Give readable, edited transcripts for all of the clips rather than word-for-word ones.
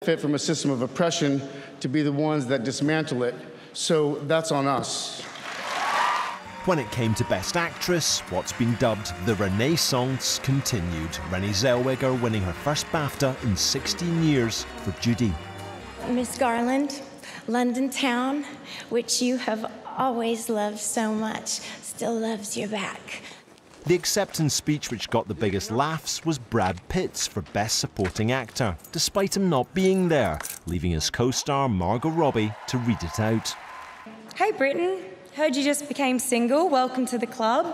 Fit from a system of oppression to be the ones that dismantle it. So that's on us. When it came to Best Actress, what's been dubbed the Renaissance continued. Renée Zellweger winning her first BAFTA in 16 years for Judy. Miss Garland, London Town, which you have always loved so much, still loves you back. The acceptance speech which got the biggest laughs was Brad Pitt's for Best Supporting Actor, despite him not being there, leaving his co-star Margot Robbie to read it out. Hey Britain, heard you just became single, welcome to the club.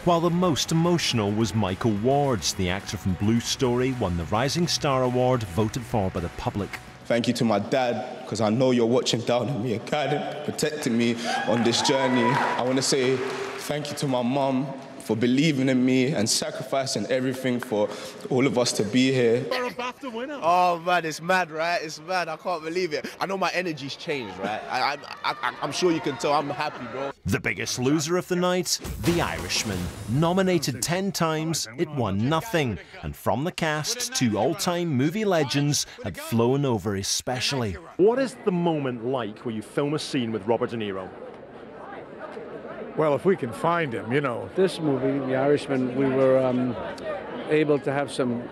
While the most emotional was Michael Ward's. The actor from Blue Story won the Rising Star Award, voted for by the public. Thank you to my dad, because I know you're watching down on me and guiding, protecting me on this journey. I want to say thank you to my mum for believing in me and sacrificing everything for all of us to be here. For a BAFTA winner. Oh man, it's mad, right? It's mad, I can't believe it. I know my energy's changed, right? I'm sure you can tell I'm happy, bro. The biggest loser of the night, The Irishman. Nominated 10 times, it won nothing. And from the cast, 2 all-time movie legends had flown over especially. What is the moment like where you film a scene with Robert De Niro? Well, if we can find him, you know. This movie, The Irishman, we were able to have some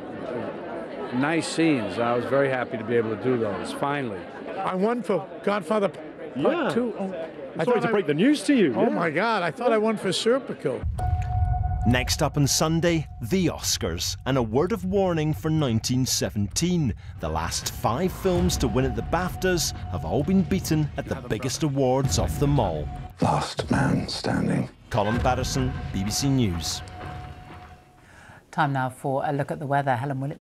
nice scenes. I was very happy to be able to do those, finally. I won for Godfather Part 2. Oh, Sorry to break the news to you. Oh, my God, I thought I won for Serpico. Next up on Sunday, the Oscars, and a word of warning for 1917. The last 5 films to win at the BAFTAs have all been beaten at the biggest awards of them all. Last man standing. Colin Patterson, BBC News. Time now for a look at the weather. Helen Willett.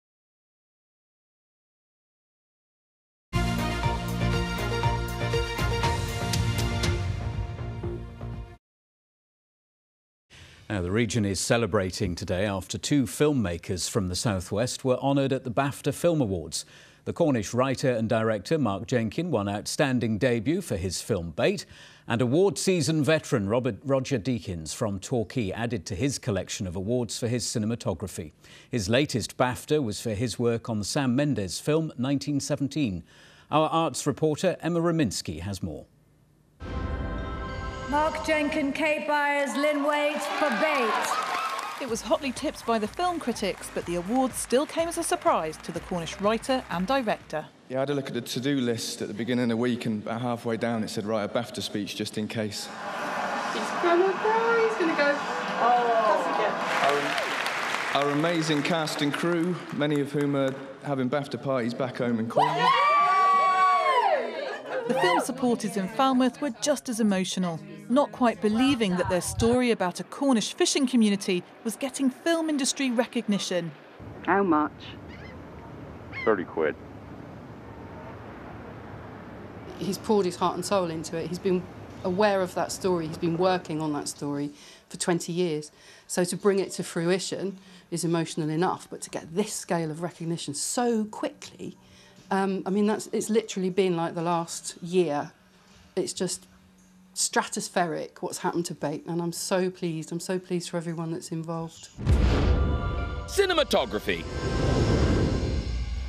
Now, the region is celebrating today after 2 filmmakers from the southwest were honoured at the BAFTA Film Awards. The Cornish writer and director Mark Jenkin won Outstanding Debut for his film Bait, and award season veteran Roger Deakins from Torquay added to his collection of awards for his cinematography. His latest BAFTA was for his work on the Sam Mendes film 1917. Our arts reporter Emma Rominski has more. Mark Jenkin, Kate Byers, Lynn Waite for Bait. It was hotly tipped by the film critics, but the awards still came as a surprise to the Cornish writer and director. Yeah, I had a look at the to-do list at the beginning of the week, and about halfway down it said, write a BAFTA speech just in case. He's gonna cry, he's gonna go, oh. Our amazing cast and crew, many of whom are having BAFTA parties back home in Cornwall. The film supporters in Falmouth were just as emotional, not quite believing that their story about a Cornish fishing community was getting film industry recognition. How much? 30 quid. He's poured his heart and soul into it. He's been aware of that story. He's been working on that story for 20 years. So to bring it to fruition is emotional enough, but to get this scale of recognition so quickly, I mean, it's literally been like the last year. It's just stratospheric what's happened to Bait, and I'm so pleased. I'm so pleased for everyone that's involved. Cinematography.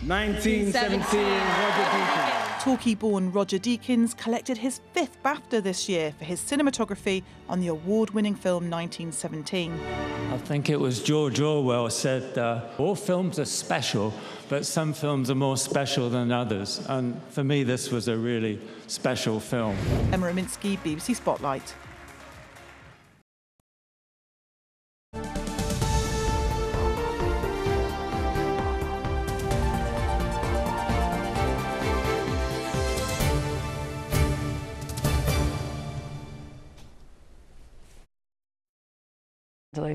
1917, Roger Deakins. Torquay-born Roger Deakins collected his 5th BAFTA this year for his cinematography on the award-winning film 1917. I think it was George Orwell said, all films are special, but some films are more special than others. And for me, this was a really special film. Emma Rominski, BBC Spotlight.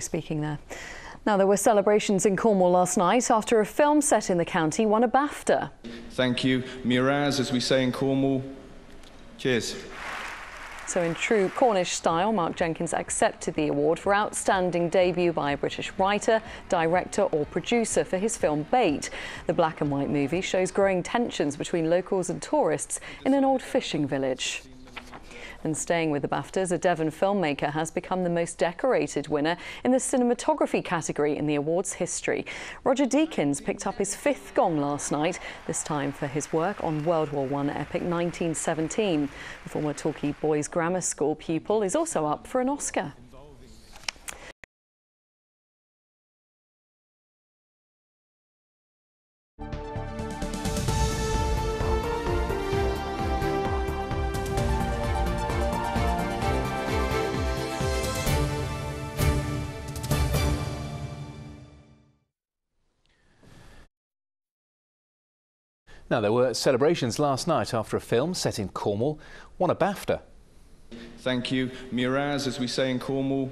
Speaking there. Now, there were celebrations in Cornwall last night after a film set in the county won a BAFTA. Thank you. Miraz, as we say in Cornwall. Cheers. So in true Cornish style, Mark Jenkins accepted the award for outstanding debut by a British writer, director or producer for his film Bait. The black and white movie shows growing tensions between locals and tourists in an old fishing village. And staying with the BAFTAs, a Devon filmmaker has become the most decorated winner in the cinematography category in the awards history. Roger Deakins picked up his 5th gong last night, this time for his work on World War I epic 1917. The former Torquay Boys Grammar School pupil is also up for an Oscar. Now, there were celebrations last night after a film set in Cornwall won a BAFTA. Thank you. Miraz, as we say in Cornwall.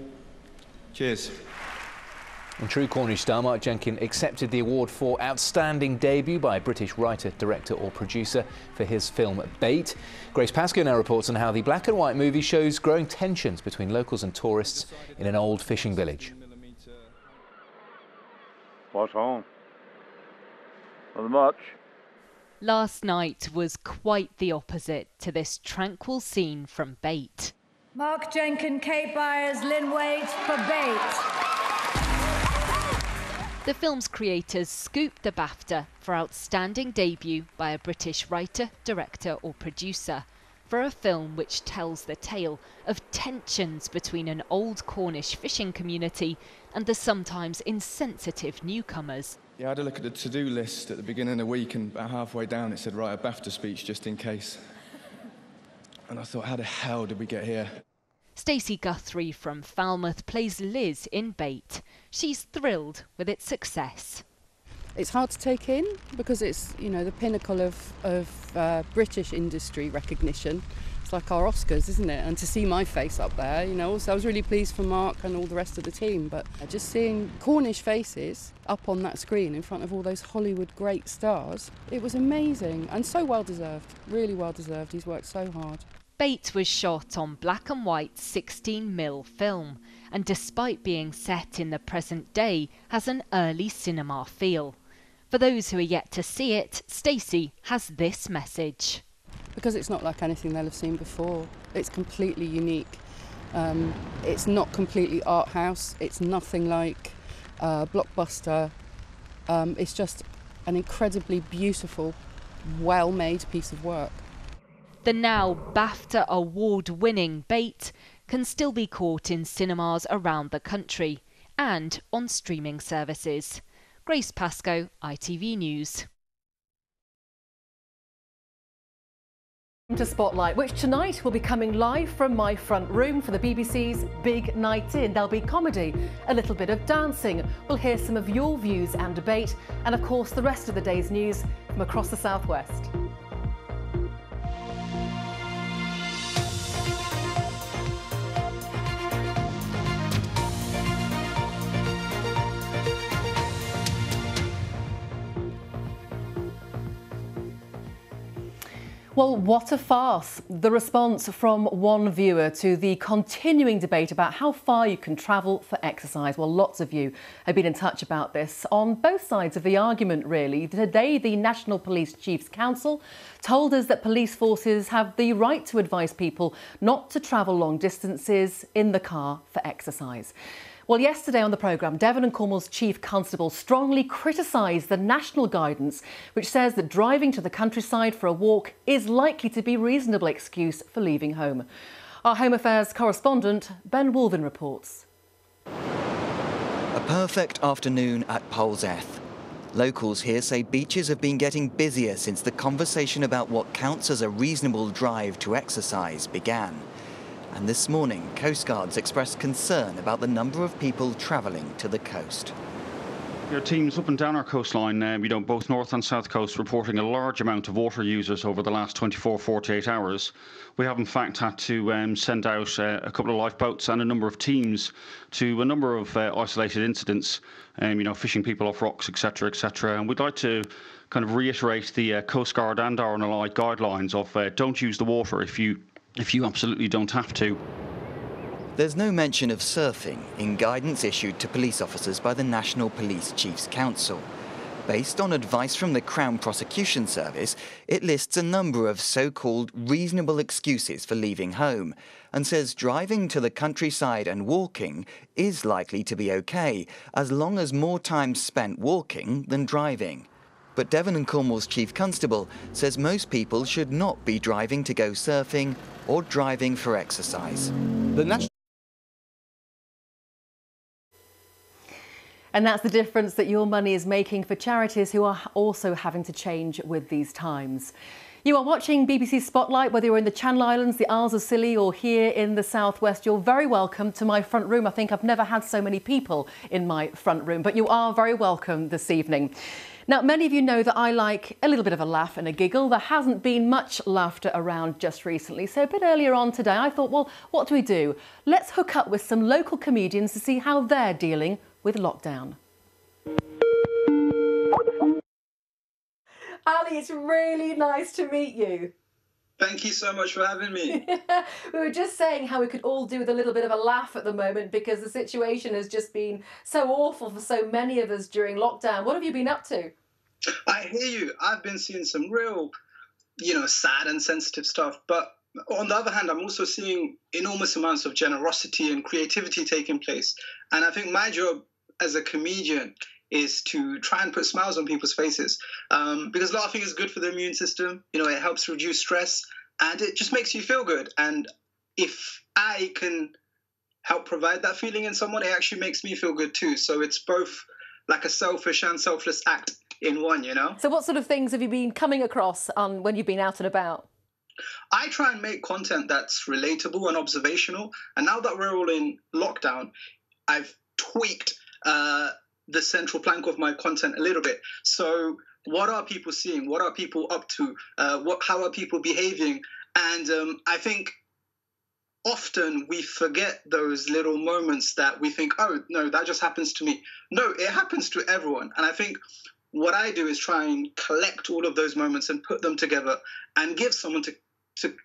Cheers. In true Cornish style, Mark Jenkin accepted the award for Outstanding Debut by a British writer, director or producer for his film Bait. Grace Pascoe now reports on how the black and white movie shows growing tensions between locals and tourists in an old fishing village. What's on? Not much. Last night was quite the opposite to this tranquil scene from Bait. Mark Jenkin, Kate Byers, Lynn Waite for Bait. The film's creators scooped the BAFTA for Outstanding Debut by a British writer, director or producer for a film which tells the tale of tensions between an old Cornish fishing community and the sometimes insensitive newcomers. Yeah, I had a look at the to-do list at the beginning of the week, and about halfway down it said, write a BAFTA speech just in case. And I thought, how the hell did we get here? Stacey Guthrie from Falmouth plays Liz in Bait. She's thrilled with its success. It's hard to take in because it's, you know, the pinnacle of British industry recognition. It's like our Oscars, isn't it? And to see my face up there, you know, so I was really pleased for Mark and all the rest of the team. But just seeing Cornish faces up on that screen in front of all those Hollywood great stars, it was amazing and so well deserved, really well deserved. He's worked so hard. Bait was shot on black and white 16mm film, and despite being set in the present day, has an early cinema feel. For those who are yet to see it, Stacey has this message. Because it's not like anything they'll have seen before. It's completely unique. It's not completely art house. It's nothing like Blockbuster. It's just an incredibly beautiful, well-made piece of work. The now BAFTA award-winning Bait can still be caught in cinemas around the country and on streaming services. Grace Pascoe, ITV News. To Spotlight, which tonight will be coming live from my front room for the BBC's Big Night In. There'll be comedy, a little bit of dancing. We'll hear some of your views and debate, and of course the rest of the day's news from across the southwest. Well, what a farce. The response from one viewer to the continuing debate about how far you can travel for exercise. Well, lots of you have been in touch about this on both sides of the argument, really. Today, the National Police Chiefs Council told us that police forces have the right to advise people not to travel long distances in the car for exercise. Well, yesterday on the programme, Devon and Cornwall's Chief Constable strongly criticised the national guidance, which says that driving to the countryside for a walk is likely to be a reasonable excuse for leaving home. Our Home Affairs correspondent, Ben Wolven, reports. A perfect afternoon at Poleseth. Locals here say beaches have been getting busier since the conversation about what counts as a reasonable drive to exercise began. And this morning, Coast Guards expressed concern about the number of people travelling to the coast. There are teams up and down our coastline, both north and south coast, reporting a large amount of water users over the last 48 hours. We have in fact had to send out a couple of lifeboats and a number of teams to a number of isolated incidents, fishing people off rocks, etc., etc. And we'd like to kind of reiterate the Coast Guard and RNLI guidelines of don't use the water if you absolutely don't have to. There's no mention of surfing in guidance issued to police officers by the National Police Chiefs Council. Based on advice from the Crown Prosecution Service, it lists a number of so-called reasonable excuses for leaving home and says driving to the countryside and walking is likely to be okay, as long as more time spent walking than driving. But Devon and Cornwall's Chief Constable says most people should not be driving to go surfing or driving for exercise. And that's the difference that your money is making for charities who are also having to change with these times. You are watching BBC Spotlight, whether you're in the Channel Islands, the Isles of Scilly or here in the Southwest. You're very welcome to my front room. I think I've never had so many people in my front room, but you are very welcome this evening. Now, many of you know that I like a little bit of a laugh and a giggle. There hasn't been much laughter around just recently. So a bit earlier on today, I thought, well, what do? Let's hook up with some local comedians to see how they're dealing with lockdown. Ali, it's really nice to meet you. Thank you so much for having me. We were just saying how we could all do with a little bit of a laugh at the moment because the situation has just been so awful for so many of us during lockdown. What have you been up to? I hear you. I've been seeing some real, sad and sensitive stuff. But on the other hand, I'm also seeing enormous amounts of generosity and creativity taking place. And I think my job as a comedian is to try and put smiles on people's faces because laughing is good for the immune system. It helps reduce stress and it just makes you feel good. And if I can help provide that feeling in someone, it actually makes me feel good too. So it's both like a selfish and selfless act in one, So what sort of things have you been coming across when you've been out and about? I try and make content that's relatable and observational. And now that we're all in lockdown, I've tweaked the central plank of my content a little bit. So what are people seeing? What are people up to? How are people behaving? And I think often we forget those little moments that we think, oh, no, that just happens to me. No, it happens to everyone. And I think what I do is try and collect all of those moments and put them together and give someone to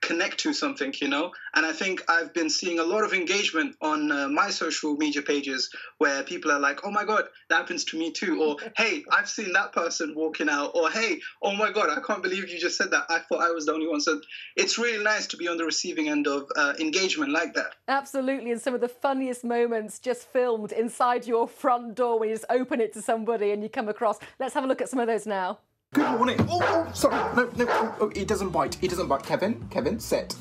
connect to something, And I think I've been seeing a lot of engagement on my social media pages where people are like, oh my God, that happens to me too. Or, hey, I've seen that person walking out. Or, hey, oh my God, I can't believe you just said that. I thought I was the only one. So it's really nice to be on the receiving end of engagement like that. Absolutely. And some of the funniest moments just filmed inside your front door when you just open it to somebody and you come across. Let's have a look at some of those now. Good morning. Oh, sorry. No. Oh, he doesn't bite. Kevin, sit.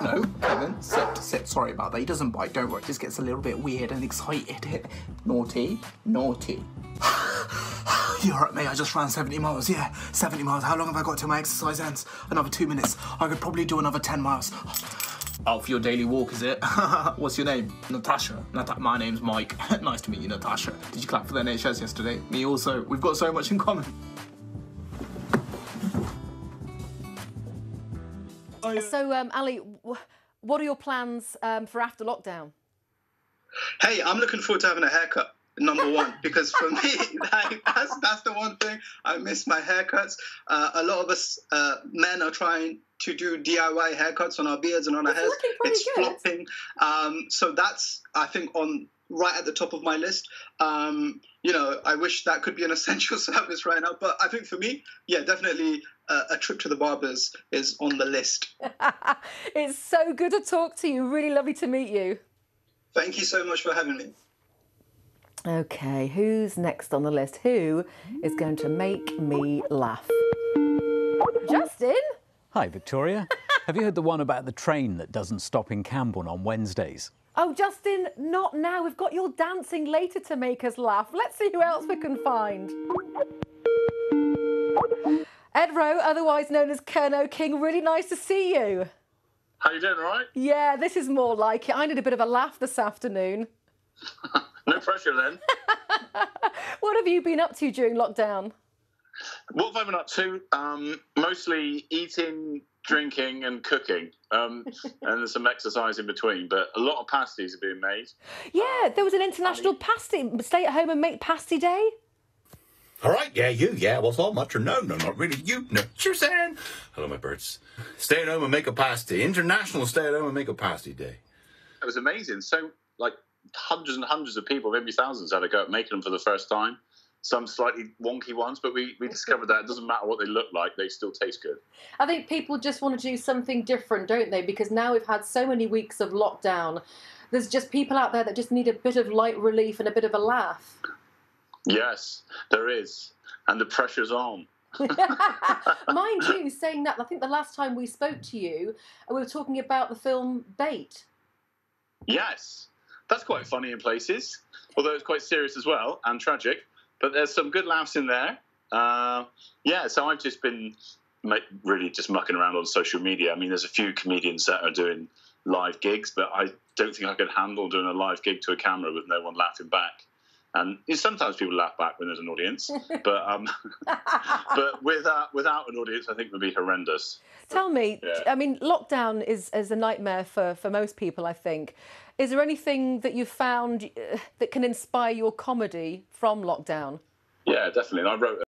No, Kevin, sit. Sorry about that. He doesn't bite. Don't worry. It just gets a little bit weird and excited. Naughty. You're right, mate. I just ran 70 miles. Yeah, 70 miles. How long have I got till my exercise ends? Another 2 minutes. I could probably do another 10 miles. Out for your daily walk, is it? What's your name? Natasha. My name's Mike. Nice to meet you, Natasha. Did you clap for the NHS yesterday? Me also. We've got so much in common. So, Ali, what are your plans for after lockdown? Hey, I'm looking forward to having a haircut, number one, because for me, that's the one thing. I miss my haircuts. A lot of us men are trying to do DIY haircuts on our beards and on our hairs. It's flopping. So that's, I think, right at the top of my list. I wish that could be an essential service right now. But I think for me, yeah, definitely a trip to the barbers is on the list. It's so good to talk to you. Really lovely to meet you. Thank you so much for having me. OK, who's next on the list? Who is going to make me laugh? Justin? Hi, Victoria. Have you heard the one about the train that doesn't stop in Camborne on Wednesdays? Oh, Justin, not now. We've got your dancing later to make us laugh. Let's see who else we can find. Ed Rowe, otherwise known as Kerno King, really nice to see you. How you doing, all right? Yeah, this is more like it. I need a bit of a laugh this afternoon. No pressure, then. What have you been up to during lockdown? What have I been up to? Mostly eating, drinking and cooking, and there's some exercise in between, but a lot of pasties are being made. Yeah, there was an international pasty, stay at home and make pasty day. All right, yeah, what's all much or no, not really, you know what you're saying. Hello, my birds. Stay at home and make a pasty. International stay at home and make a pasty day. It was amazing. So, like, hundreds and hundreds of people, maybe thousands, had a go at making them for the first time. some slightly wonky ones, but we discovered that it doesn't matter what they look like, they still taste good. I think people just want to do something different, don't they? Because now we've had so many weeks of lockdown. There's just people out there that just need a bit of light relief and a bit of a laugh. Yes, there is. And the pressure's on. Mind you, saying that, I think the last time we spoke to you, we were talking about the film Bait. Yes, that's quite funny in places, although it's quite serious as well and tragic. But there's some good laughs in there. Yeah, so I've just been really just mucking around on social media. I mean, there's a few comedians that are doing live gigs, but I don't think I could handle doing a live gig to a camera with no one laughing back. And sometimes people laugh back when there's an audience, but but without an audience, I think would be horrendous. Tell me, I mean, lockdown is a nightmare for most people, I think. Is there anything that you've found that can inspire your comedy from lockdown? Yeah, definitely. And I wrote